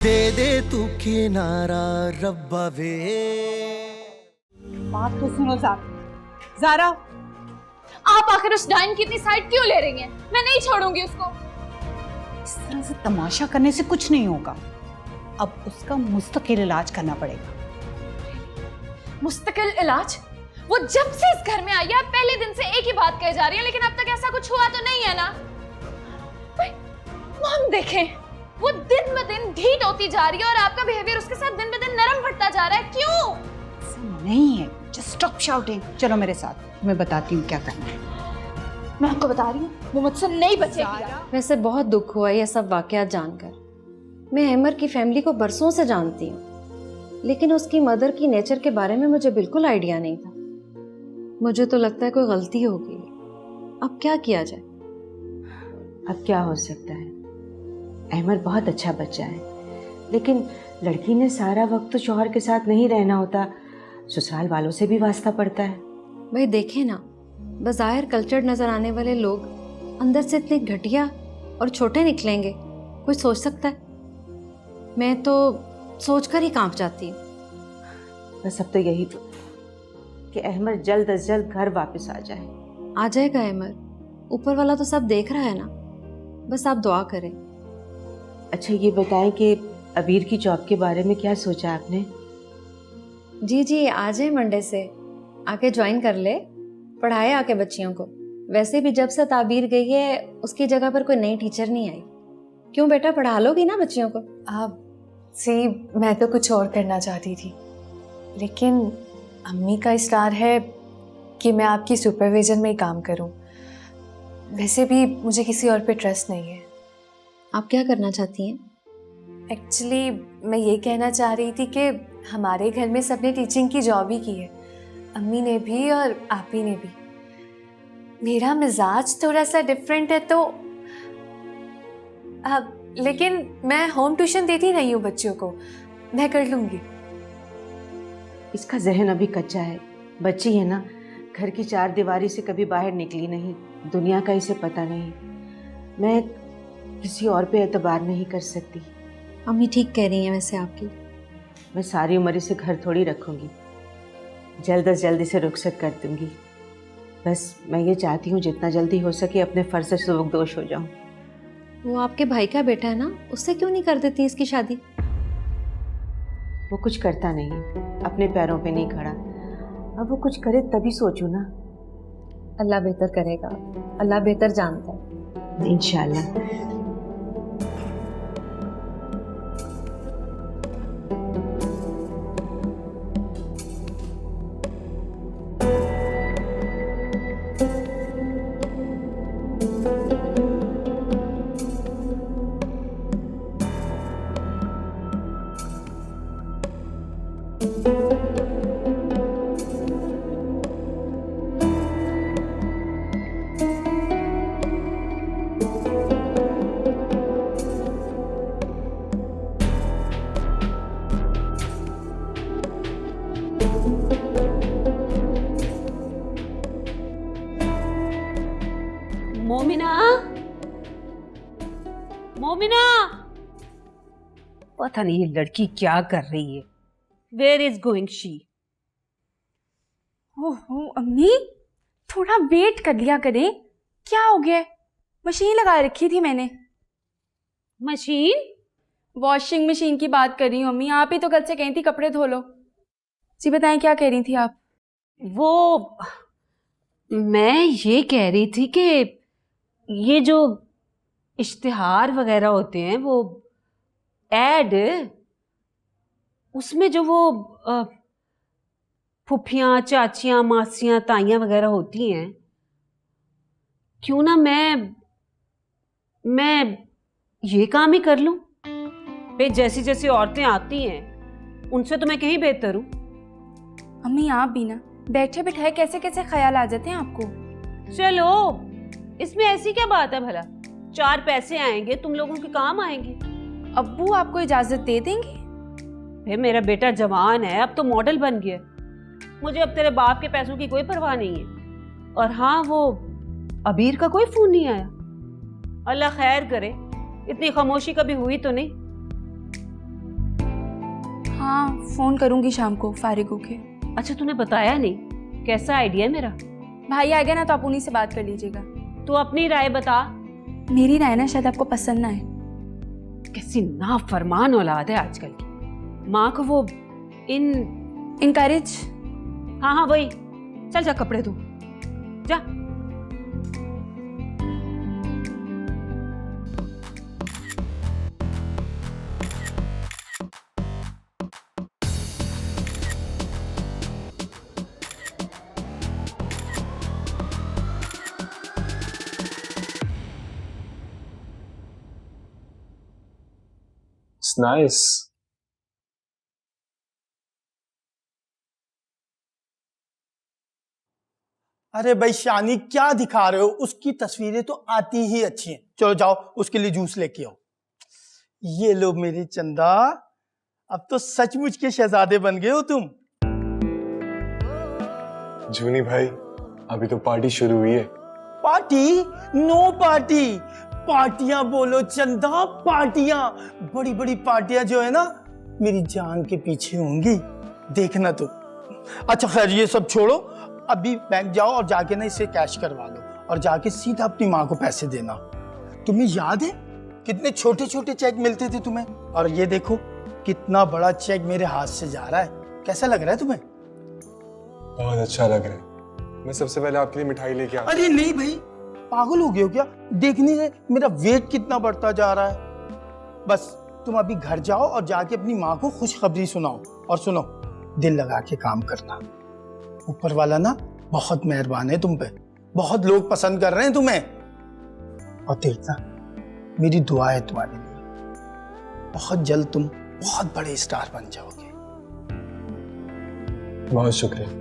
दे दे तू किनारा रब्बा वे। बात तो सुनो ज़ारा, आप आखिर उस डाइन की इतनी साइड क्यों ले रही हैं? मैं नहीं छोड़ूंगी उसको। इस तरह से तमाशा करने से कुछ नहीं होगा। अब उसका मुस्तकिल इलाज करना पड़ेगा। मुस्तकिल इलाज? वो जब से इस घर में आई है पहले दिन से एक ही बात कही जा रही है, लेकिन अब तक ऐसा कुछ हुआ तो नहीं है ना? वो हम देखें, वो दिन ब दिन ढीठ होती जा रही है और आपका बिहेवियर उसके साथ दिन ब दिन नरम पड़ता जा रहा है। क्यों? ऐसा नहीं है। Just stop shouting. चलो मेरे साथ, मैं बताती हूँ क्या करना है। मैं आपको बता रही हूँ, वो मुझसे नहीं बचेगी। वैसे बहुत दुख हुआ ये सब वाकयात जानकर। मैं अहमर की फैमिली को बरसों से जानती हूँ, लेकिन उसकी मदर की नेचर के बारे में मुझे बिल्कुल आइडिया नहीं था। मुझे तो लगता है कोई गलती हो गई। अब क्या किया जाए? अब क्या हो सकता है? अहमर बहुत अच्छा बच्चा है, लेकिन लड़की ने सारा वक्त तो शौहर के साथ नहीं रहना होता, ससुराल वालों से भी वास्ता पड़ता है। भाई देखे ना, बज़ाहिर कल्चर्ड नजर आने वाले लोग अंदर से इतने घटिया और छोटे निकलेंगे, कोई सोच सकता है? मैं तो सोचकर ही कांप जाती हूँ। बस अब तो यही तो कि अहमर जल्द अज जल्द घर वापस आ जाए। आ जाएगा अहमर, ऊपर वाला तो सब देख रहा है ना, बस आप दुआ करें। अच्छा ये बताएं कि अबीर की जॉब के बारे में क्या सोचा आपने? जी आ जाए मंडे से, आके ज्वाइन कर ले, पढ़ाए आके बच्चियों को। वैसे भी जब से ताबीर गई है उसकी जगह पर कोई नई टीचर नहीं आई। क्यों बेटा, पढ़ा लोगी ना बच्चियों को? आप सी, मैं तो कुछ और करना चाहती थी, लेकिन अम्मी का इसरार है कि मैं आपकी सुपरविजन में ही काम करूं। वैसे भी मुझे किसी और पे ट्रस्ट नहीं है। आप क्या करना चाहती हैं? एक्चुअली मैं ये कहना चाह रही थी कि हमारे घर में सबने टीचिंग की जॉब ही की है, अम्मी ने भी और आप ही ने भी। मेरा मिजाज थोड़ा सा डिफरेंट है तो लेकिन मैं होम ट्यूशन देती नहीं हूँ बच्चों को, मैं कर लूँगी। इसका जहन अभी कच्चा है, बच्ची है ना, घर की चार दीवारी से कभी बाहर निकली नहीं, दुनिया का इसे पता नहीं। मैं किसी और पे एतबार नहीं कर सकती। अम्मी ठीक कह रही हैं वैसे आपकी। मैं सारी उम्र इसे घर थोड़ी रखूंगी, जल्द अज जल्द इसे रुखसत कर दूंगी। बस मैं ये चाहती हूँ जितना जल्दी हो सके अपने फर्ज से सुबकदोश हो जाऊं। वो आपके भाई का बेटा है ना, उससे क्यों नहीं कर देती इसकी शादी? वो कुछ करता नहीं, अपने पैरों पे नहीं खड़ा। अब वो कुछ करे तभी सोचूं ना। अल्लाह बेहतर करेगा, अल्लाह बेहतर जानता है। इंशाल्लाह। मोमिना, मोमिना, पता नहीं ये लड़की क्या कर रही है। Where is going she? ओहो अम्मी, थोड़ा वेट कर लिया करें। क्या हो गया? मशीन लगा रखी थी मैंने। मशीन? वॉशिंग मशीन की बात कर रही हूँ अम्मी, आप ही तो कल से कही थी कपड़े धो लो। जी बताएं क्या कह रही थी आप? वो मैं ये कह रही थी कि ये जो इश्तिहार वगैरह होते हैं, वो एड, उसमें जो वो फुफियाँ, चाचियाँ, मासियाँ, ताइयाँ वगैरह होती हैं, क्यों ना मैं ये काम ही कर लूं? भाई जैसी जैसी औरतें आती हैं उनसे तो मैं कहीं बेहतर हूँ। अम्मी आप भी ना, बैठे बैठाए कैसे कैसे ख्याल आ जाते हैं आपको। चलो इसमें ऐसी क्या बात है भला, चार पैसे आएंगे, तुम लोगों के काम आएंगे। अब्बू आपको इजाजत दे देंगे? भाई मेरा बेटा जवान है, अब तो मॉडल बन गया, मुझे अब तेरे बाप के पैसों की कोई परवाह नहीं है। और हाँ, वो अबीर का कोई फोन नहीं आया। अल्लाह खैर करे, इतनी खामोशी कभी हुई तो नहीं। हाँ, फ़ोन करूँगी शाम को फारिग होके। अच्छा तूने बताया नहीं, कैसा आइडिया है मेरा? भाई आएगा ना तो आप उन्हीं से बात कर लीजिएगा। तू अपनी राय बता। मेरी राय ना शायद आपको पसंद ना आए। कैसी नाफरमान औलाद है आजकल की। माँ को वो इनकरेज। हाँ हाँ वही। चल जा कपड़े धो जा। It's nice. अरे भाई शानी क्या दिखा रहे हो? उसकी तस्वीरें तो आती ही अच्छी हैं। चलो जाओ उसके लिए जूस लेके आओ। ये लो मेरी चंदा, अब तो सचमुच के शहजादे बन गए हो तुम। जूनी भाई, अभी तो पार्टी शुरू हुई है। पार्टी? No party. पार्टियां बोलो चंदा, पार्टियां। बड़ी बड़ी पार्टियां जो है ना मेरी जान के पीछे होंगी, देखना तो। अच्छा खैर ये सब छोड़ो, अभी बैंक जाओ और जाके ना इसे कैश करवा लो और जाके सीधा अपनी माँ को पैसे देना। तुम्हें याद है कितने छोटे छोटे चेक मिलते थे तुम्हें? और ये देखो कितना बड़ा चेक मेरे हाथ से जा रहा है। कैसा लग रहा है तुम्हें? बहुत अच्छा लग रहा है। मैं सबसे पहले आपके लिए मिठाई लेके आता हूं। अरे नहीं भाई, पागल हो गए हो क्या? देखने से मेरा वेट कितना बढ़ता जा रहा है। बस तुम अभी घर जाओ और जाके अपनी माँ को खुशखबरी सुनाओ। और सुनो, दिल लगा के काम करना। ऊपर वाला ना बहुत मेहरबान है तुम पे, बहुत लोग पसंद कर रहे हैं तुम्हें। और देखना, मेरी दुआ है तुम्हारे लिए, बहुत जल्द तुम बहुत बड़े स्टार बन जाओगे। बहुत शुक्रिया।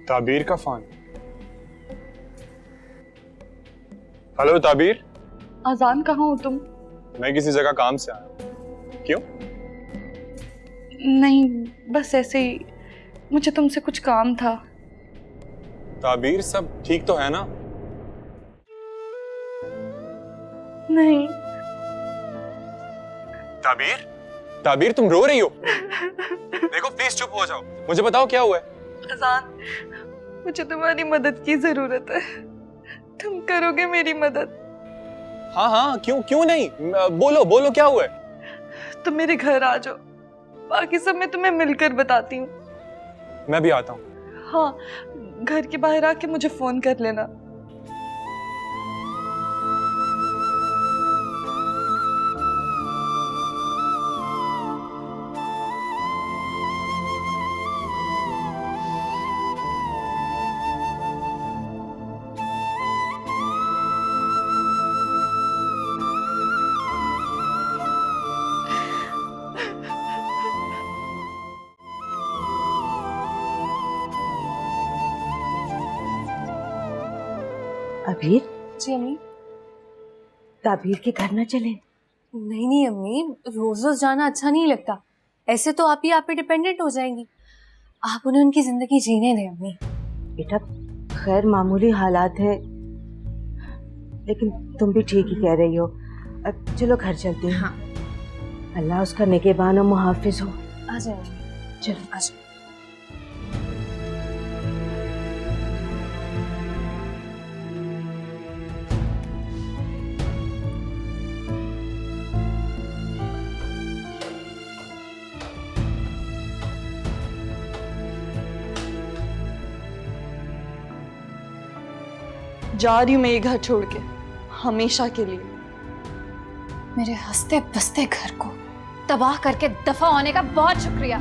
ताबीर का फोन। हेलो ताबीर। अजान कहाँ हो तुम? मैं किसी जगह काम से आया हूं। क्यों? नहीं, बस ऐसे ही, मुझे तुमसे कुछ काम था। ताबीर सब ठीक तो है ना? नहीं। ताबीर, ताबीर तुम रो रही हो? देखो प्लीज चुप हो जाओ, मुझे बताओ क्या हुआ है। अजान, मुझे तुम्हारी मदद की जरूरत है। तुम करोगे मेरी मदद? हाँ हाँ, क्यों नहीं, बोलो बोलो क्या हुआ है। तुम मेरे घर आ जाओ, बाकी सब मैं तुम्हें मिलकर बताती हूँ। मैं भी आता हूँ। हाँ, घर के बाहर आके मुझे फोन कर लेना। अबीर, जी अम्मी। ताबीर के घर ना चले? नहीं अम्मी, रोज रोज जाना अच्छा नहीं लगता। ऐसे तो आप ही आप पे डिपेंडेंट हो जाएंगी। आप उन्हें उनकी जिंदगी जीने दें अम्मी। बेटा खैर मामूली हालात है, लेकिन तुम भी ठीक ही कह रही हो। अब चलो घर चलते हैं। हाँ। अल्लाह उसका निगहबान और मुहाफिज हो। आ जाए, चलो आ जाए। जा रही हूँ मैं ये घर छोड़ के, हमेशा के लिए। मेरे हंसते बसते घर को तबाह करके दफा होने का बहुत शुक्रिया।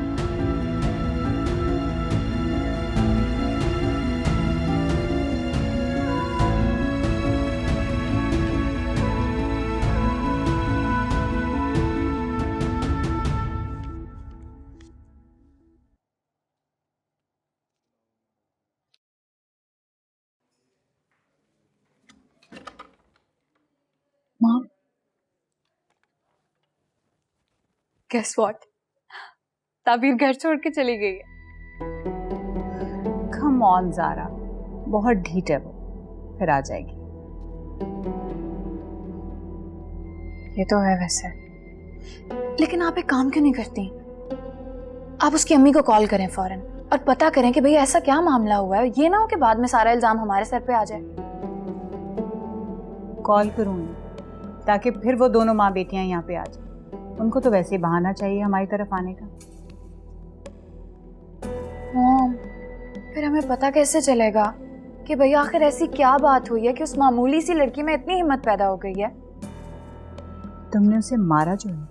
मॉम, गेस व्हाट, ताबीर घर छोड़ के चली गई है। कम ऑन ज़ारा, बहुत ढीठ है वो, फिर आ जाएगी। ये तो है वैसे, लेकिन आप एक काम क्यों नहीं करती? आप उसकी अम्मी को कॉल करें फौरन और पता करें कि भैया ऐसा क्या मामला हुआ है। ये ना हो कि बाद में सारा इल्जाम हमारे सर पे आ जाए। कॉल करूँगी ताकि फिर वो दोनों माँ बेटियां यहाँ पे आ जाए। उनको तो वैसे ही बहाना चाहिए हमारी तरफ आने का। मॉम, फिर हमें पता कैसे चलेगा कि भैया आखिर ऐसी क्या बात हुई है कि उस मामूली सी लड़की में इतनी हिम्मत पैदा हो गई है? तुमने उसे मारा जो है।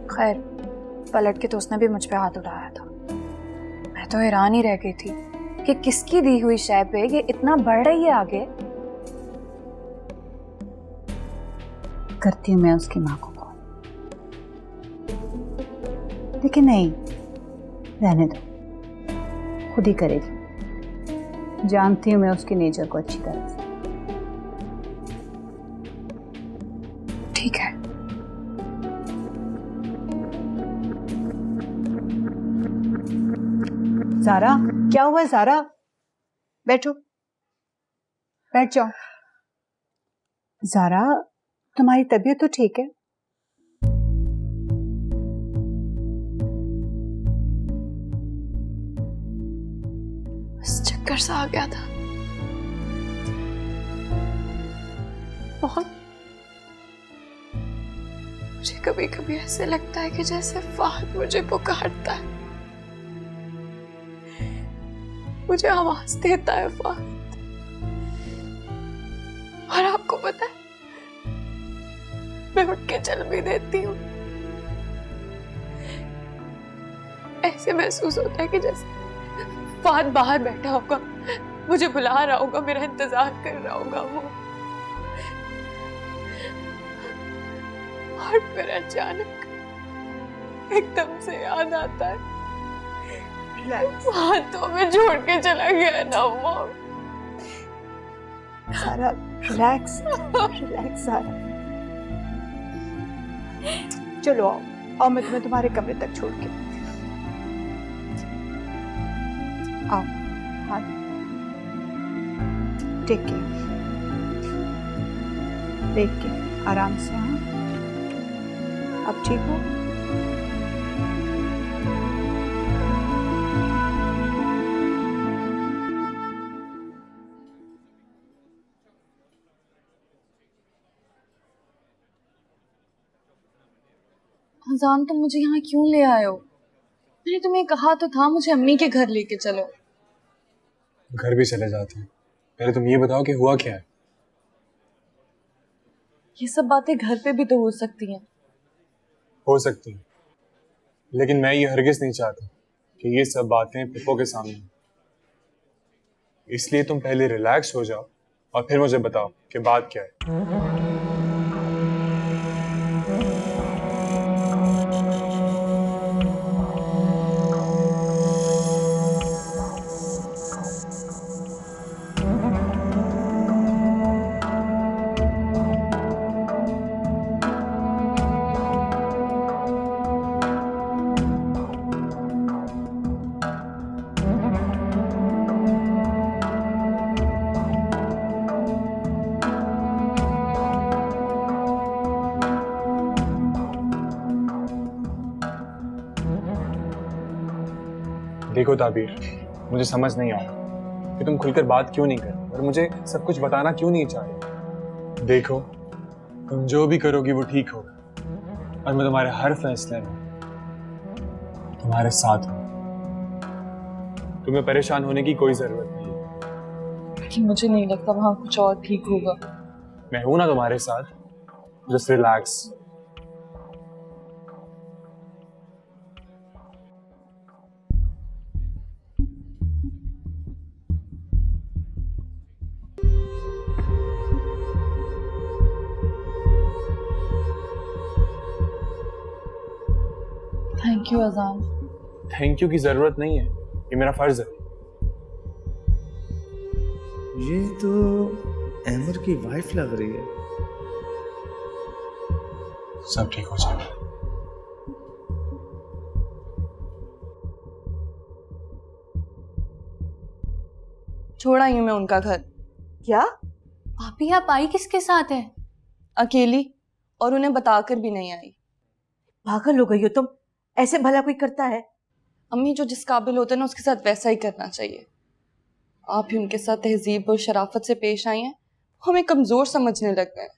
खैर, पलट के तो उसने भी मुझ पे हाथ उठाया था। मैं तो हैरान ही रह गई थी कि किसकी दी हुई शय पे ये इतना बढ़ रही है आगे। करती हूँ मैं उसकी माँ को कॉल, लेकिन नहीं, रहने दो, खुद ही करेगी। जानती हूँ मैं उसकी नेचर को अच्छी तरह से। ठीक है। ज़ारा, क्या हुआ है ज़ारा? बैठो, बैठ जाओ। ज़ारा, तुम्हारी तबीयत तो ठीक है? बस चक्कर सा आ गया था बहुत। मुझे कभी कभी ऐसे लगता है कि जैसे फहद मुझे पुकारता है, मुझे आवाज देता है फहद। और आपको पता है, मैं उठ के चल भी देती हूँ। ऐसे महसूस होता है कि जैसे फहद बाहर बैठा होगा, मुझे बुला रहा होगा, मेरा इंतजार कर रहा होगा वो। और फिर अचानक एकदम से याद आता है, हाथों में छोड़ के चला गया ना वो। Zara, relax, relax Zara. चलो आओ, आओ, मैं तुम्हें तुम्हारे कमरे तक छोड़ के। आओ, हाँ, टेक केयर, देख के आराम से। हाँ, अब ठीक हो? अजान, तुम मुझे यहाँ क्यों ले आए हो? मैंने तुम्हें कहा तो था मुझे अम्मी के घर लेके चलो। घर भी चले जाते हैं, पहले तुम ये बताओ कि हुआ क्या है। ये सब बातें घर पे भी तो हो सकती हैं। हो सकती है, लेकिन मैं ये हरगिज नहीं चाहता कि ये सब बातें पप्पो के सामने। इसलिए तुम पहले रिलैक्स हो जाओ और फिर मुझे बताओ कि बात क्या है। देखो ताबीर, मुझे समझ नहीं आ रहा कि तुम खुलकर बात क्यों नहीं कर रही और मुझे सब कुछ बताना क्यों नहीं चाह रही। देखो, तुम जो भी करोगी वो ठीक होगा और मैं तुम्हारे हर फैसले में तुम्हारे साथ हूं। तुम्हें परेशान होने की कोई जरूरत नहीं। लेकिन मुझे नहीं लगता वहाँ कुछ और ठीक होगा। मैं हूं ना तुम्हारे साथ, जस्ट रिलैक्स। थैंक यू अजान। थैंक यू की जरूरत नहीं है, ये मेरा फर्ज है। ये तो अहमर की वाइफ लग रही है। सब ठीक हो जाएगा। छोड़ आई हूँ मैं उनका घर। क्या? भाभी आप आई किसके साथ हैं? अकेली, और उन्हें बताकर भी नहीं आई। पागल हो गई हो तुम? ऐसे भला कोई करता है? अम्मी, जो जिस काबिल होते हैं ना उसके साथ वैसा ही करना चाहिए। आप ही उनके साथ तहजीब और शराफत से पेश आई हैं, हमें कमजोर समझने लग गए।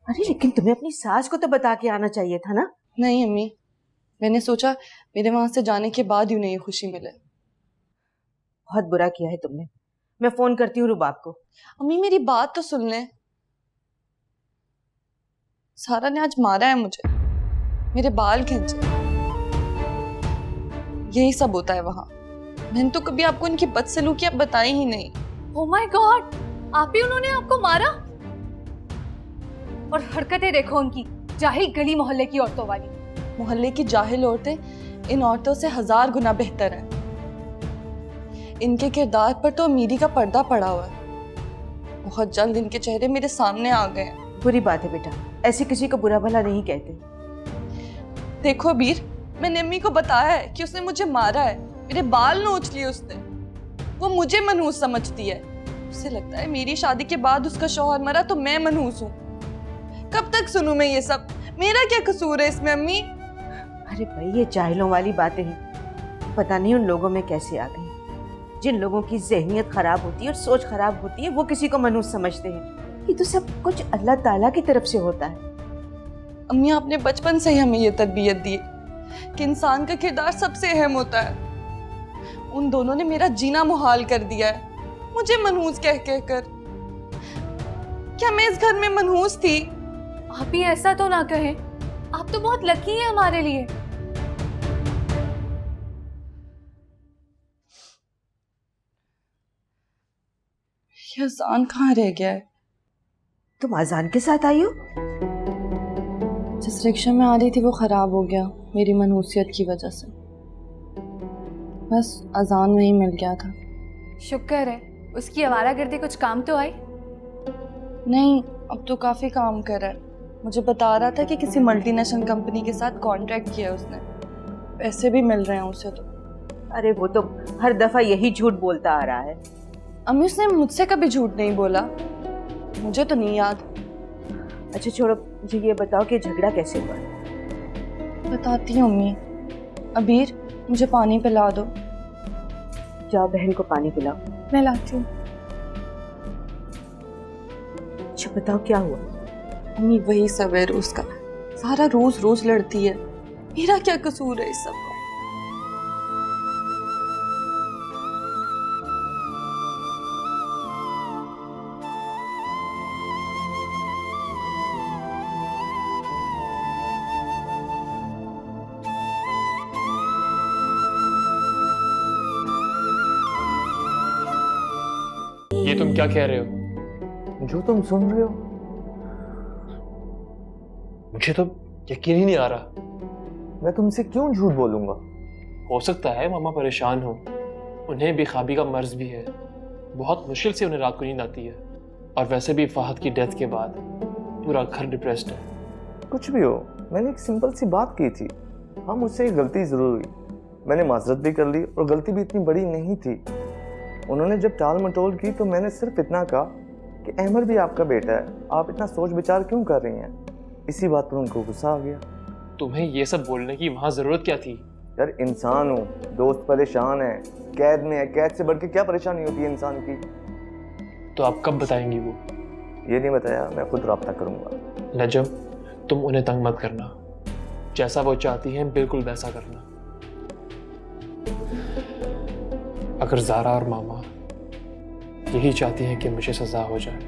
अरे लेकिन तुम्हें अपनी सास को तो बता के आना चाहिए था ना। नहीं अम्मी, मैंने सोचा मेरे वहां से जाने के बाद ही उन्हें ये खुशी मिले। बहुत बुरा किया है तुमने। मैं फोन करती हूँ रुबाब को। अम्मी मेरी बात तो सुन लें। सारा ने आज मारा है मुझे, मेरे बाल खींचे। यही सब होता है वहां। मैंने तो कभी आपको इनकी बदसलूकियां बताई ही नहीं। ओह माय गॉड, आप ही उन्होंने आपको मारा? और हरकतें देखो उनकी, जाहिल गली मोहल्ले की औरतों वाली। मोहल्ले की जाहिल औरतें इन औरतों से 1000 गुना बेहतर हैं। इनके किरदार पर तो अमीरी का पर्दा पड़ा हुआ है। बहुत जल्द इनके चेहरे मेरे सामने आ गए हैं। बुरी बात है बेटा, ऐसे किसी को बुरा भला नहीं कहते। देखो अबीर, मैंने अम्मी को बताया है कि उसने मुझे मारा है, मेरे बाल नोच लिए उसने। वो मुझे मनहूस समझती है। उसे लगता है मेरी शादी के बाद उसका शौहर मरा तो मैं मनहूस हूँ। कब तक सुनूं मैं ये सब? मेरा क्या कसूर है इसमें अम्मी? अरे भाई, ये जाहिलों वाली बातें हैं। पता नहीं उन लोगों में कैसे आ गई। जिन लोगों की ज़हनियत खराब होती है और सोच खराब होती है, वो किसी को मनहूस समझते हैं। ये तो सब कुछ अल्लाह ताला की तरफ से होता है। अम्मी, आपने बचपन से ही हमें ये तरबियत दी कि इंसान का किरदार सबसे अहम होता है। उन दोनों ने मेरा जीना मुहाल कर दिया है, मुझे मनहूस कह कर। क्या मैं इस घर में मनहूस थी? आप ही ऐसा तो ना कहें, आप तो बहुत लकी हैं हमारे लिए। ये अजान कहाँ रह गया है? तुम अजान के साथ आई हो? जिस रिक्शा में आ रही थी वो खराब हो गया मेरी मनहूसियत की वजह से। बस अजान में ही मिल गया था। शुक्र है, उसकी आवारागर्दी कुछ काम तो आई? नहीं, अब तो काफी काम कर रहा है। मुझे बता रहा था कि किसी मल्टीनेशनल कंपनी के साथ कॉन्ट्रैक्ट किया उसने, पैसे भी मिल रहे हैं उसे तो। अरे वो तो हर दफा यही झूठ बोलता आ रहा है। अम्मी, उसने मुझसे कभी झूठ नहीं बोला, मुझे तो नहीं याद। अच्छा छोड़ो, मुझे ये बताओ कि झगड़ा कैसे हुआ? बताती हूँ अम्मी। अबीर, मुझे पानी पिला दो। जाओ बहन को पानी पिलाओ। मैं लाती हूँ। अच्छा बताओ क्या हुआ? अम्मी, वही सब है रोज का। सारा रोज रोज लड़ती है, मेरा क्या कसूर है इस सब का? ये तुम क्या कह रहे हो? जो तुम सुन रहे हो। मुझे तो यकीन ही नहीं आ रहा। मैं तुमसे क्यों झूठ बोलूंगा? हो सकता है मामा परेशान हो, उन्हें बेखाबी का मर्ज भी है। बहुत मुश्किल से उन्हें रात को नींद आती है। और वैसे भी फहद की डेथ के बाद पूरा घर डिप्रेस्ड है। कुछ भी हो, मैंने एक सिंपल सी बात की थी। हाँ, मुझसे एक गलती जरूर हुई। मैंने माजरत भी कर ली और गलती भी इतनी बड़ी नहीं थी। उन्होंने जब टाल मटोल की तो मैंने सिर्फ इतना कहा कि अहमर भी आपका बेटा है, आप इतना सोच विचार क्यों कर रही हैं? इसी बात पर उनको गुस्सा आ गया। तुम्हें ये सब बोलने की वहां जरूरत क्या थी? यार इंसान हूँ, दोस्त परेशान है, कैद में है, कैद से बढ़ के क्या परेशानी होती है इंसान की? तो आप कब बताएंगी वो? ये नहीं बताया, मैं खुद राब्ता करूंगा। नजम, तुम उन्हें तंग मत करना। जैसा वो चाहती हैं बिल्कुल वैसा करना। अगर ज़ारा और मामा यही चाहती हैं कि मुझे सजा हो जाए,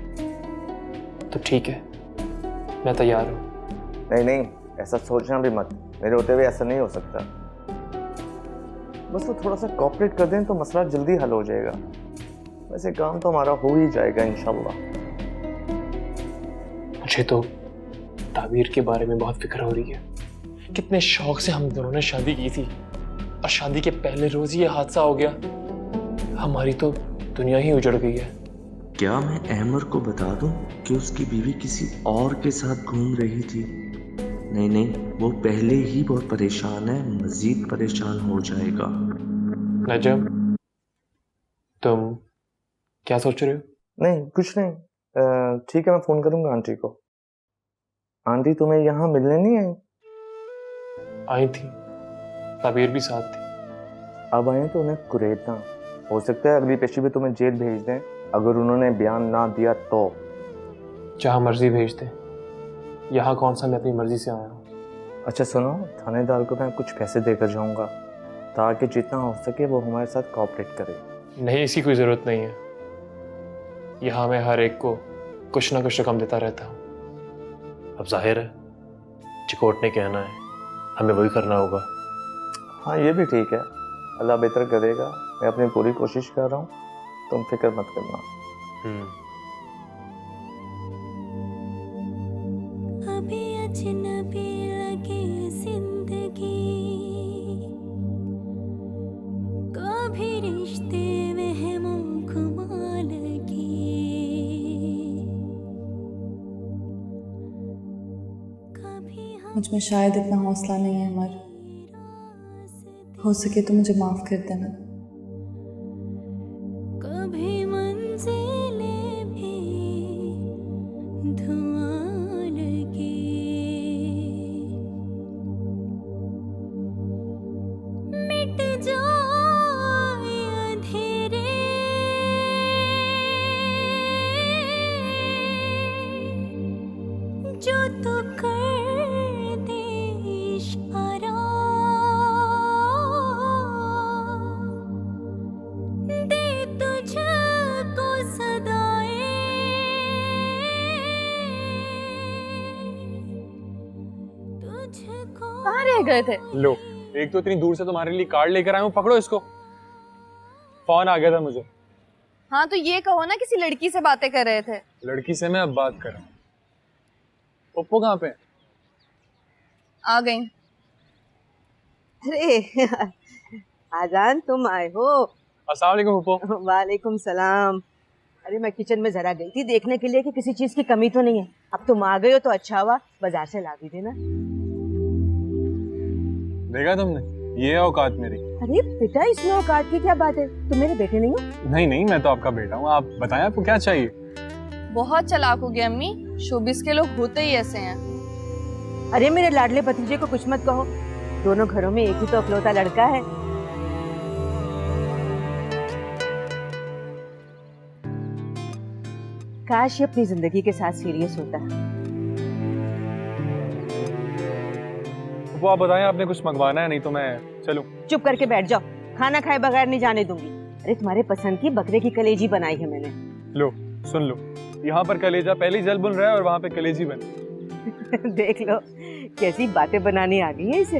तो ठीक है, मैं तैयार हूँ। नहीं नहीं, ऐसा सोचना भी मत, मेरे होते हुए ऐसा नहीं हो सकता। बस वो थोड़ा सा कोऑपरेट कर दें तो मसला जल्दी हल हो जाएगा। वैसे काम तो हमारा हो ही जाएगा इंशाल्लाह। मुझे तो ताबीर के बारे में बहुत फिक्र हो रही है। कितने शौक से हम दोनों ने शादी की थी और शादी के पहले रोज ही ये हादसा हो गया। हमारी तो दुनिया ही उजड़ गई है। क्या मैं अहमर को बता दूं कि उसकी बीवी किसी और के साथ घूम रही थी? नहीं नहीं, वो पहले ही बहुत परेशान है, मजीद परेशान हो जाएगा। नजम, तुम क्या सोच रहे हो? नहीं कुछ नहीं, ठीक है, मैं फोन करूंगा आंटी को। आंटी तुम्हें यहाँ मिलने नहीं आई? आई थी, ताबीर भी साथ थी। अब आए तो उन्हें कुरेदना, हो सकता है अगली पेशी में तुम्हें जेल भेज दें अगर उन्होंने बयान ना दिया तो। जहाँ मर्जी भेज दे, यहाँ कौन सा मैं अपनी मर्जी से आया हूँ। अच्छा सुनो, थानेदार को मैं कुछ पैसे देकर जाऊंगा ताकि जितना हो सके वो हमारे साथ कोऑपरेट करे। नहीं, इसकी कोई ज़रूरत नहीं है। यहाँ मैं हर एक को कुछ ना कुछ रकम देता रहता हूँ। अब जाहिर है चिकोट ने कहना है, हमें वही करना होगा। हाँ ये भी ठीक है, अल्लाह बेहतर करेगा। मैं अपनी पूरी कोशिश कर रहा हूँ, तुम फिक्र मत करना। अभी अजनबी लगे जिंदगी, कभी रिश्ते वहमों घुमा लगी। मुझ में शायद इतना हौसला नहीं है अमर, हो सके तो मुझे माफ कर देना। कभी मंजिलें भी धुआं लगी, मिट जाए अंधेरे, जो तू कर दे इशारा, दे तुझको सदाएं, तुझको। कहाँ रह गए थे? लो, एक तो इतनी दूर से तुम्हारे लिए कार्ड लेकर आया हूँ, पकड़ो इसको। फोन आ गया था मुझे। हाँ तो ये कहो ना किसी लड़की से बातें कर रहे थे। लड़की से मैं अब बात कर रहा हूँ। पप्पू कहाँ पे? आ गई। अरे आजान, तुम आए हो? अस्सलाम वालेकुम पप्पू। वालेकुम सलाम। अरे मैं किचन में जरा गई थी देखने के लिए कि किसी चीज की कमी तो नहीं है। अब तुम आ गए हो तो अच्छा हुआ, बाजार से ला दी थी ना। देखा तुमने, ये है औकात मेरी। अरे बेटा, इसमें औकात की क्या बात है? तुम मेरे बेटे नहीं हो? नहीं नहीं, मैं तो आपका बेटा हूँ। आप बताएं आपको क्या चाहिए? बहुत चालाक हो गया अम्मी, शोबिस के लोग होते ही ऐसे हैं। अरे मेरे लाडले भतीजे को कुछ मत कहो, दोनों घरों में एक ही तो अकलौता लड़का है। काश ये अपनी जिंदगी के साथ सीरियस होता है। वो आप बताएं, आपने कुछ मंगवाना है? नहीं तो मैं चलूं। चुप करके बैठ जाओ, खाना खाए बगैर नहीं जाने दूंगी। अरे तुम्हारे पसंद की बकरे की कलेजी बनाई है मैंने। लो सुन लो, यहाँ पर कलेजा पहले ही जल बुन रहा है और वहाँ पे कलेजी बन। देख लो कैसी बातें बनानी आ गई है इसे,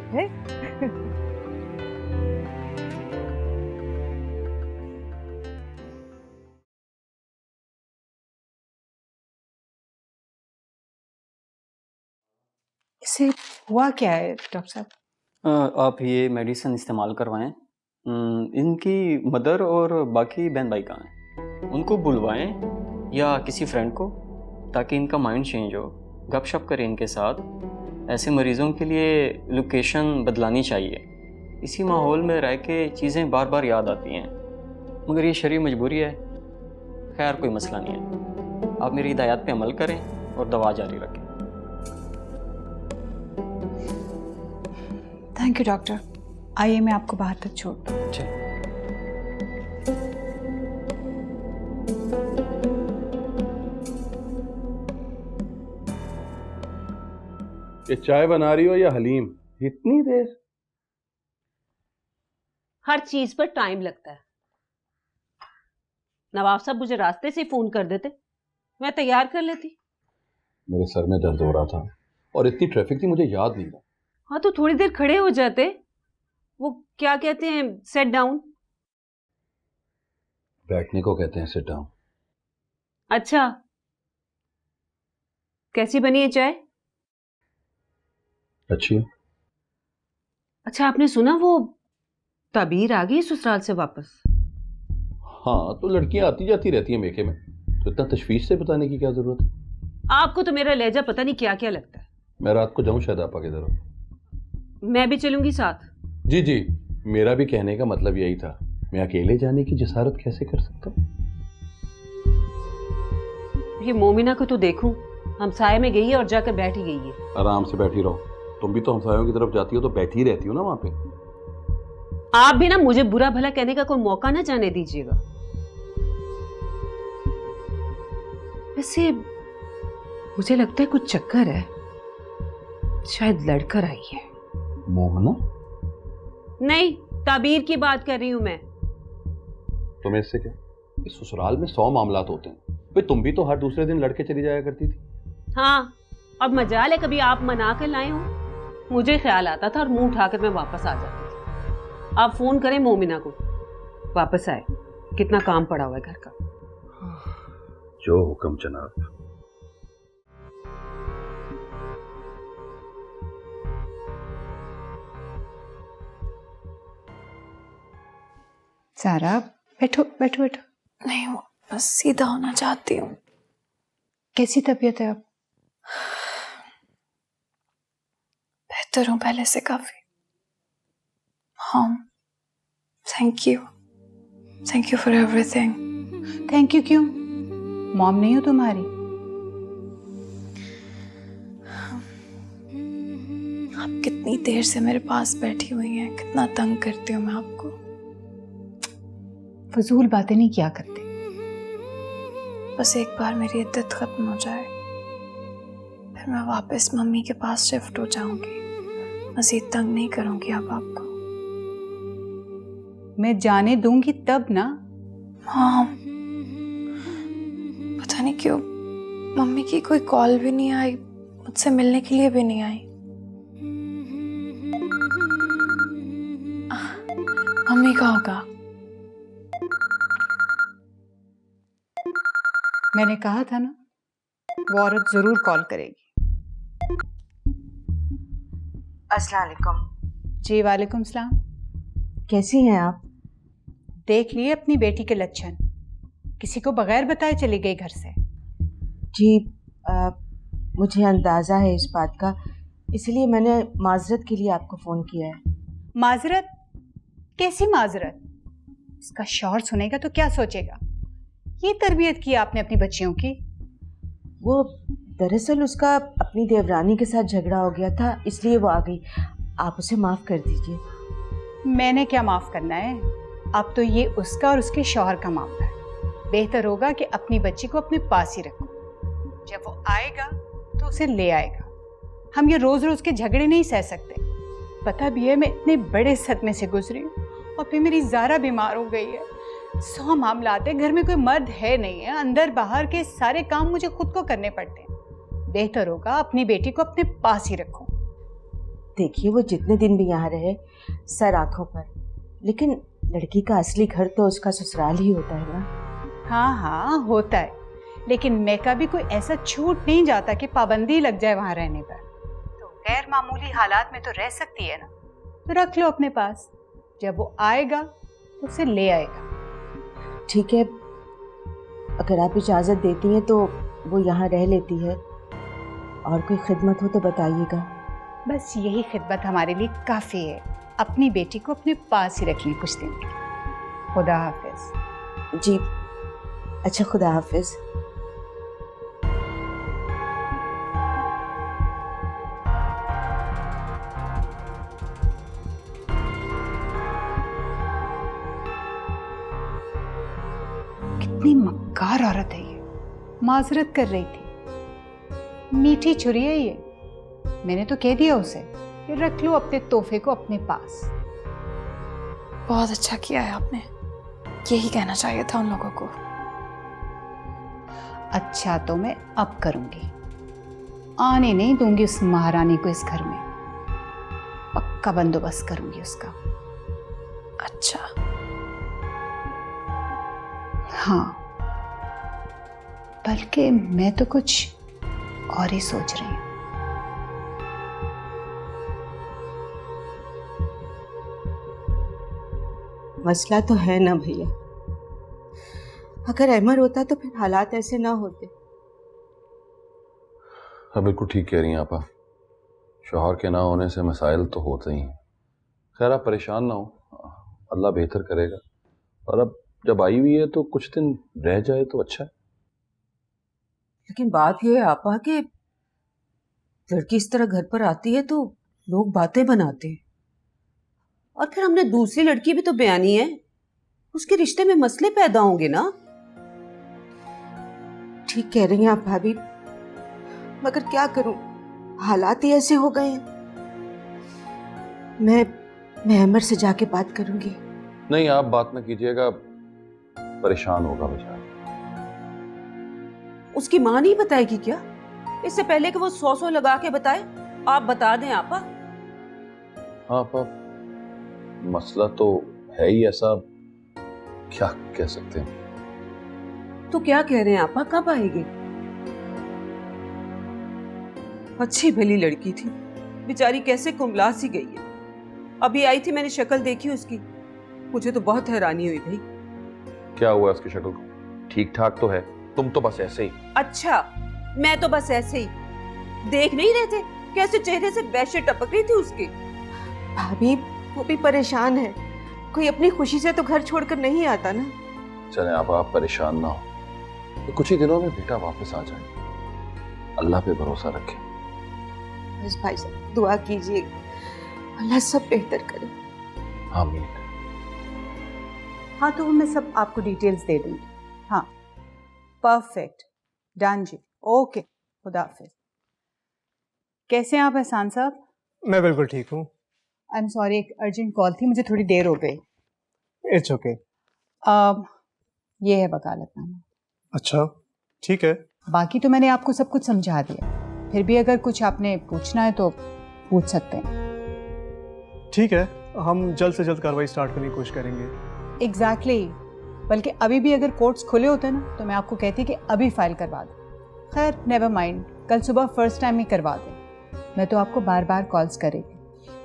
है? इसे हुआ क्या है डॉक्टर साहब? आप ये मेडिसिन इस्तेमाल करवाएं। इनकी मदर और बाकी बहन भाई कहाँ हैं? उनको बुलवाएं या किसी फ्रेंड को, ताकि इनका माइंड चेंज हो। गपशप करें इनके साथ। ऐसे मरीज़ों के लिए लोकेशन बदलानी चाहिए। इसी माहौल में रह के चीज़ें बार बार याद आती हैं, मगर ये शरीर मजबूरी है। खैर कोई मसला नहीं है, आप मेरी हिदायत पे अमल करें और दवा जारी रखें। Thank you doctor. आइए मैं आपको बाहर तक छोड़ दूं। ये चाय बना रही हो या हलीम? इतनी देर? हर चीज पर टाइम लगता है। नवाब साहब मुझे रास्ते से फोन कर देते, मैं तैयार कर लेती। मेरे सर में दर्द हो रहा था और इतनी ट्रैफिक थी, मुझे याद नहीं था। हाँ तो थोड़ी देर खड़े हो जाते। वो क्या कहते हैं, सेट डाउन। बैठने को कहते हैं सिट डाउन। अच्छा, कैसी बनी है चाय? अच्छी है। अच्छा, आपने सुना वो ताबीर आ गई ससुराल से वापस? हाँ, तो लड़कियां आती जाती रहती हैं मेके में, तो इतना तशवीश से बताने की क्या जरूरत है? आपको तो मेरा लहजा पता नहीं क्या क्या लगता है। मैं रात को जाऊं शायद आपा के तरफ। मैं भी चलूंगी साथ। जी जी, मेरा भी कहने का मतलब यही था। मैं अकेले जाने की जसारत कैसे कर सकता हूँ? ये मोमिना को तो देखूं, हमसाये में गई है और जाकर बैठ ही गई है। आराम से बैठी रहो, तुम भी तो हमसायों की तरफ जाती हो तो बैठी ही रहती हो ना वहां पे। आप भी ना मुझे बुरा भला कहने का कोई मौका ना जाने दीजिएगा। वैसे मुझे लगता है कुछ चक्कर है, शायद लड़कर आई है। मोहना? नहीं, ताबीर की बात कर रही हूं मैं। तुम्हें इससे क्या? इस ससुराल में 100 मामलात होते हैं। भाई तुम भी तो हर दूसरे दिन लड़के चली जाया करती थी। हाँ, अब मजाल है कभी आप मना कर लाए हो। मुझे ख्याल आता था और मुंह उठाकर मैं वापस आ जाती थी। आप फोन करें मोमिना को, वापस आए, कितना काम पड़ा हुआ है घर का। जो हुक्म जनाब। सारा बैठो बैठो बैठो। नहीं, वो बस सीधा होना चाहती हूँ। कैसी तबीयत है अब? बेहतर हूँ पहले से काफी। हाँ, thank you for everything. Thank you क्यों? मॉम नहीं हो तुम्हारी? आप कितनी देर से मेरे पास बैठी हुई हैं, कितना तंग करती हूँ मैं आपको। फजूल बातें नहीं किया करते। बस एक बार मेरी इद्दत खत्म हो जाए, फिर मैं वापस मम्मी के पास शिफ्ट हो जाऊंगी। मजीद तंग नहीं करूंगी अब आपको। मैं जाने दूंगी तब ना। हाँ, पता नहीं क्यों मम्मी की कोई कॉल भी नहीं आई, मुझसे मिलने के लिए भी नहीं आई। मम्मी का होगा। मैंने कहा था ना, वो औरत जरूर कॉल करेगी। अस्सलाम वालेकुम। जी वालेकुम सलाम। कैसी हैं आप? देख लिए अपनी बेटी के लक्षण, किसी को बगैर बताए चली गई घर से। जी, मुझे अंदाज़ा है इस बात का, इसलिए मैंने माजरत के लिए आपको फ़ोन किया है। माजरत? कैसी माजरत? इसका शौहर सुनेगा तो क्या सोचेगा? ये तरबियत की आपने अपनी बच्चियों की? वो दरअसल उसका अपनी देवरानी के साथ झगड़ा हो गया था, इसलिए वो आ गई। आप उसे माफ़ कर दीजिए। मैंने क्या माफ़ करना है? अब तो ये उसका और उसके शौहर का मामला है। बेहतर होगा कि अपनी बच्ची को अपने पास ही रखो। जब वो आएगा तो उसे ले आएगा। हम ये रोज़ रोज़ के झगड़े नहीं सह सकते। पता भी है मैं इतने बड़े सदमे से गुजरी हूँ, और फिर मेरी ज़ारा बीमार हो गई है। 100 मामला आते हैं, घर में कोई मर्द है नहीं है, अंदर बाहर के सारे काम मुझे खुद को करने पड़ते हैं। बेहतर होगा अपनी बेटी को अपने पास ही रखो। देखिए, वो जितने दिन भी यहाँ रहे सर आंखों पर, लेकिन लड़की का असली घर तो उसका ससुराल ही होता है ना। हाँ हाँ होता है, लेकिन मैं कभी कोई ऐसा छूट नहीं जाता कि पाबंदी लग जाए वहाँ रहने पर। तो गैर मामूली हालात में तो रह सकती है ना, तो रख लो अपने पास। जब वो आएगा तो उसे ले आएगा। ठीक है, अगर आप इजाज़त देती हैं तो वो यहाँ रह लेती है। और कोई खिदमत हो तो बताइएगा। बस यही खिदमत हमारे लिए काफ़ी है। अपनी बेटी को अपने पास ही रख लें कुछ दिन के लिए। खुदा हाफिज। जी अच्छा, खुदा हाफिज। कितनी मक्कार औरत है ये। माजरत कर रही थी। मीठी छुरी है ये। मैंने तो कह दिया उसे कि रख लो अपने तोहफे को अपने पास। बहुत अच्छा किया है आपने, यही कहना चाहिए था उन लोगों को। अच्छा तो मैं अब करूंगी, आने नहीं दूंगी उस महारानी को इस घर में, पक्का बंदोबस्त करूंगी उसका। अच्छा। हाँ, बल्कि मैं तो कुछ और ही सोच रही हूँ। मसला तो है ना भैया, अगर अहमर होता तो फिर हालात ऐसे ना होते। हाँ बिल्कुल ठीक कह रही हैं आपा, शौहर के ना होने से मसाइल तो होते ही हैं। खैर आप परेशान ना हो, अल्लाह बेहतर करेगा। और अब जब आई हुई है तो कुछ दिन रह जाए तो अच्छा है। लेकिन बात यह है आपा कि लड़की इस तरह घर पर आती है तो लोग बातें बनाते हैं, और फिर हमने दूसरी लड़की भी तो बयानी है, उसके रिश्ते में मसले पैदा होंगे ना। ठीक कह रही हैं आप भाभी, मगर क्या करूं, हालात ही ऐसे हो गए हैं। मैं अमर से जाके बात करूंगी। नहीं आप बात न कीजिएगा, परेशान होगा बेचारा। उसकी माँ नहीं बताएगी क्या? इससे पहले कि वो 100 लगा के बताए, आप बता दें आपा। हाँ आपा, मसला तो है ही ऐसा, क्या कह सकते हैं। तो क्या कह रहे हैं आपा, कब आएगी? अच्छी भली लड़की थी, बेचारी कैसे कुंबला सी गई है। अभी आई थी, मैंने शक्ल देखी उसकी, मुझे तो बहुत हैरानी हुई भाई। क्या हुआ उसकी शक्ल को? ठीक ठाक तो है, तुम तो बस ऐसे ही। अच्छा, मैं तो बस ऐसे ही, देख नहीं रहे थे कैसे चेहरे से वैसे टपक रही थी उसकी। भाभी वो भी परेशान है, कोई अपनी खुशी से तो घर छोड़कर नहीं आता ना। चले आप परेशान ना हो, तो कुछ ही दिनों में बेटा वापस आ जाए, अल्लाह पे भरोसा रखें। बस भाई साहब दुआ कीजिए, अल्लाह सब बेहतर करे। आमीन। हाँ तो मैं सब आपको डिटेल्स दे दूंगी। हाँ परफेक्ट, डन जी, ओके, खुदा हाफिज। कैसे हैं आप एहसान साहब? मैं बिल्कुल ठीक हूँ। आई एम सॉरी, एक अर्जेंट कॉल थी, मुझे थोड़ी देर हो गई। It's okay. ये है वकालतनामा। अच्छा ठीक है। बाकी तो मैंने आपको सब कुछ समझा दिया, फिर भी अगर कुछ आपने पूछना है तो पूछ सकते हैं। ठीक है, हम जल्द से जल्द कार्रवाई स्टार्ट करने की कोशिश करेंगे। एग्जैक्टली, बल्कि अभी भी अगर कोर्ट्स खुले होते ना तो मैं आपको कहती कि अभी फाइल करवा दें। खैर नेवर माइंड, कल सुबह फर्स्ट टाइम ही करवा दें। मैं तो आपको बार बार कॉल्स करेगी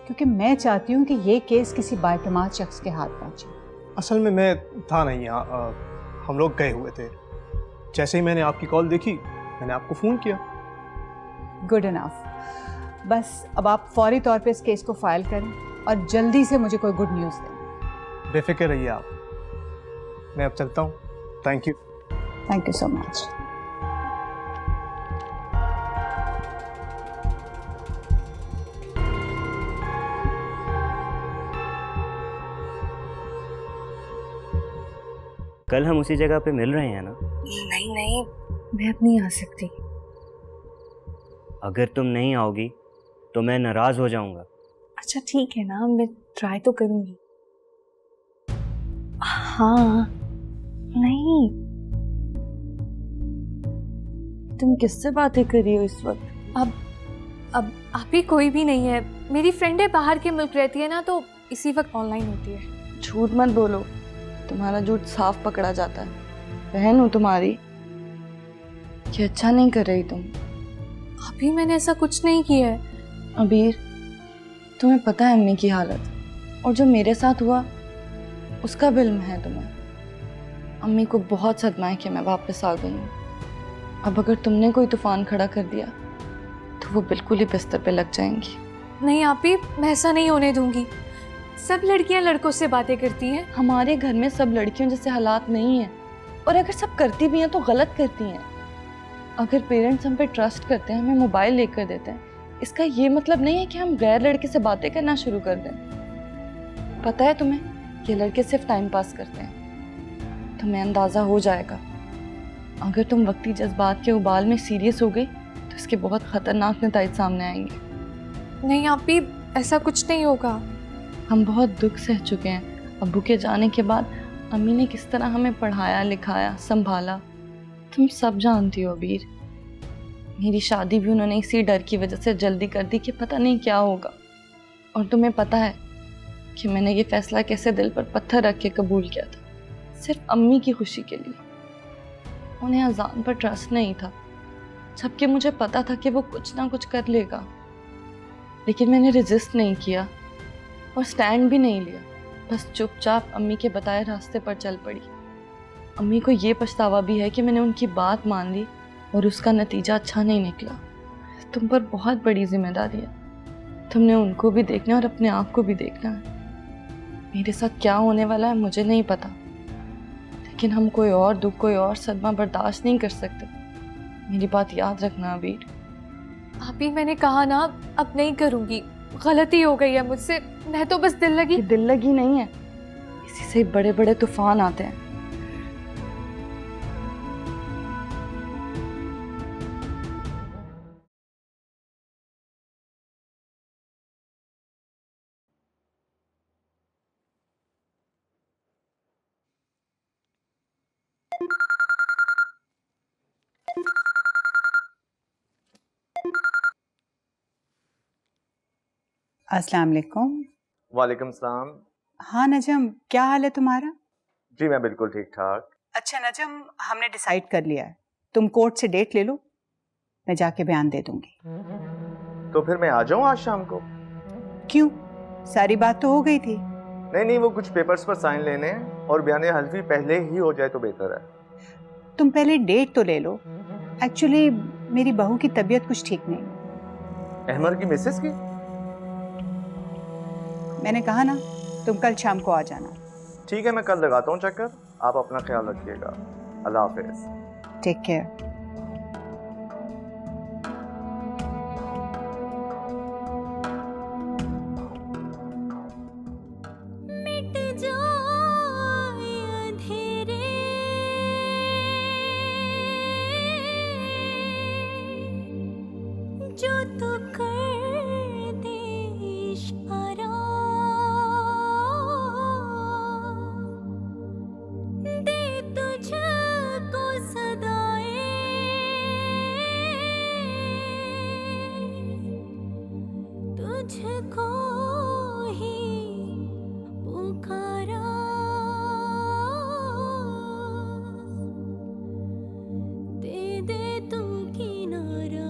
क्योंकि मैं चाहती हूँ कि ये केस किसी बाएतमाद शख्स के हाथ पहुँचे। असल में मैं था नहीं यहाँ, हम लोग गए हुए थे। जैसे ही मैंने आपकी कॉल देखी मैंने आपको फ़ोन किया। गुड इनफ, बस अब आप फौरी तौर पे इस केस को फाइल करें और जल्दी से मुझे कोई गुड न्यूज़ दें। बेफिक्र रहिए आप, मैं अब चलता हूँ। Thank you. Thank you so much. कल हम उसी जगह पे मिल रहे हैं ना? नहीं नहीं, मैं अब नहीं आ सकती। अगर तुम नहीं आओगी तो मैं नाराज हो जाऊंगा। अच्छा ठीक है ना, मैं ट्राई तो करूंगी। हाँ नहीं, तुम किससे बातें कर रही हो इस वक्त? अब अभी कोई भी नहीं है। मेरी फ्रेंड है, बाहर के मुल्क रहती है ना, तो इसी वक्त ऑनलाइन होती है। झूठ मत बोलो, तुम्हारा झूठ साफ पकड़ा जाता है। बहन हूँ तुम्हारी, ये अच्छा नहीं कर रही तुम। अभी मैंने ऐसा कुछ नहीं किया है। अबीर, तुम्हें पता है अम्मी की हालत, और जो मेरे साथ हुआ उसका भी इल्म है तुम्हें। अम्मी को बहुत सदमा है कि मैं वापस आ गई हूँ। अब अगर तुमने कोई तूफान खड़ा कर दिया तो वो बिल्कुल ही बिस्तर पे लग जाएंगी। नहीं आपी, मैं ऐसा नहीं होने दूंगी। सब लड़कियां लड़कों से बातें करती हैं। हमारे घर में सब लड़कियों जैसे हालात नहीं हैं, और अगर सब करती भी हैं तो गलत करती हैं। अगर पेरेंट्स हम पे ट्रस्ट करते हैं, हमें मोबाइल लेकर देते हैं, इसका ये मतलब नहीं है कि हम गैर लड़के से बातें करना शुरू कर दें। पता है तुम्हें, ये लड़के सिर्फ टाइम पास करते हैं। तुम्हें अंदाज़ा हो जाएगा, अगर तुम वक्ती जज्बात के उबाल में सीरियस हो गई तो इसके बहुत ख़तरनाक नतीजे सामने आएंगे। नहीं आपी, ऐसा कुछ नहीं होगा। हम बहुत दुख सह चुके हैं। अब्बू के जाने के बाद अम्मी ने किस तरह हमें पढ़ाया लिखाया संभाला, तुम सब जानती हो वीर, मेरी शादी भी उन्होंने इसी डर की वजह से जल्दी कर दी कि पता नहीं क्या होगा। और तुम्हें पता है कि मैंने ये फैसला कैसे दिल पर पत्थर रख के कबूल किया था, सिर्फ अम्मी की खुशी के लिए। उन्हें अजान पर ट्रस्ट नहीं था, जबकि मुझे पता था कि वो कुछ ना कुछ कर लेगा। लेकिन मैंने रेजिस्ट नहीं किया और स्टैंड भी नहीं लिया, बस चुपचाप अम्मी के बताए रास्ते पर चल पड़ी। अम्मी को ये पछतावा भी है कि मैंने उनकी बात मान ली और उसका नतीजा अच्छा नहीं निकला। तुम पर बहुत बड़ी जिम्मेदारी है, तुमने उनको भी देखना है और अपने आप को भी देखना है। मेरे साथ क्या होने वाला है मुझे नहीं पता, लेकिन हम कोई और दुख, कोई और सदमा बर्दाश्त नहीं कर सकते। मेरी बात याद रखना अबीर। अभी मैंने कहा ना, अब नहीं करूँगी, गलती हो गई है मुझसे। मैं तो बस दिल लगी नहीं है, इसी से बड़े बड़े तूफान आते हैं। अस्सलाम वालेकुम। वालेकुम सलाम। हाँ नजम, क्या हाल है तुम्हारा? जी मैं बिल्कुल ठीक ठाक। अच्छा नजम, हमने डिसाइड कर लिया है, तुम कोर्ट से डेट ले लो, मैं जाके बयान दे दूंगी। तो फिर मैं आ जाऊं आज शाम को? क्यों, सारी बात तो हो गई थी। नहीं, वो कुछ पेपर्स पर साइन लेने हैं और बयान हल्फी पहले ही हो जाए तो बेहतर है। तुम पहले डेट तो ले लो। एक्चुअली मेरी बहू की तबीयत कुछ ठीक नहीं। अहमर की मिसेस की? मैंने कहा ना, तुम कल शाम को आ जाना। ठीक है, मैं कल लगाता हूँ चक्कर। आप अपना ख्याल रखिएगा। अल्लाह हाफिज। Take care. जो तू कर दे इशारा, दे तुझको सदाए, तुझको ही पुकारा, दे दे तू किनारा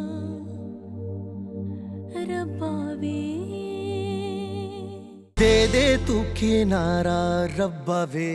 रब्बा वे, दे दे तू किनारा रब्बा वे।